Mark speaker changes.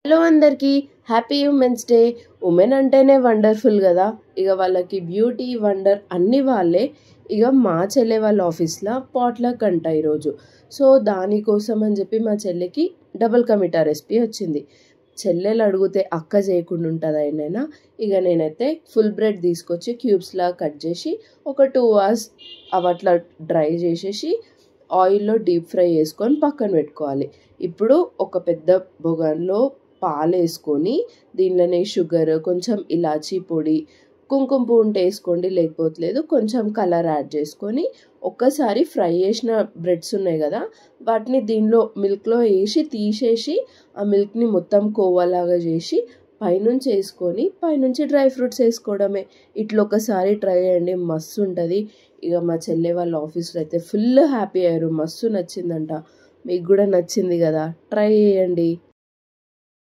Speaker 1: Hello అందరికీ happy women's day. Women అంటేనే wonderful కదా. ఇక వాళ్ళకి బ్యూటీ వండర్ అన్ని వాళ్ళే. ఇక మా చెల్లె వాళ్ళ ఆఫీస్లో పాట్లక్ అంట ఈరోజు. సో దానికోసం అని చెప్పి మా చెల్లెకి డబుల్ కమిటా రెసిపీ వచ్చింది. చెల్లెలు అడిగితే అక్క చేయకుండా ఉంటుంది అయినా. ఇక నేనైతే ఫుల్ బ్రెడ్ తీసుకొచ్చి క్యూబ్స్లా కట్ చేసి ఒక 2 hours అవట్లా డ్రై చేసేసి ఆయిల్లో డీప్ ఫ్రై చేసుకొని పక్కన పెట్టుకోవాలి. ఇప్పుడు ఒక పెద్ద బొగన్లో పాలు వేసుకొని దీనిలోనే షుగర్, కొంచెం ఇలాచీ పొడి, కుంకుమ పువ్వు ఉంటే వేసుకోండి, లేకపోతే లేదు, కొంచెం కలర్ యాడ్ చేసుకొని ఒక్కసారి ఫ్రై చేసిన బ్రెడ్స్ ఉన్నాయి కదా వాటిని దీనిలో మిల్క్లో వేసి తీసేసి ఆ మిల్క్ని మొత్తం కోవాలాగా చేసి పైనుంచి వేసుకొని పైనుంచి డ్రై ఫ్రూట్స్ వేసుకోవడమే. ఇట్లా ఒకసారి ట్రై చేయండి, మస్తు ఉంటుంది. ఇక మా చెల్లె వాళ్ళ ఆఫీస్లో అయితే ఫుల్ హ్యాపీ అయ్యారు, మస్తు నచ్చిందంట. మీకు కూడా నచ్చింది కదా, ట్రై చేయండి.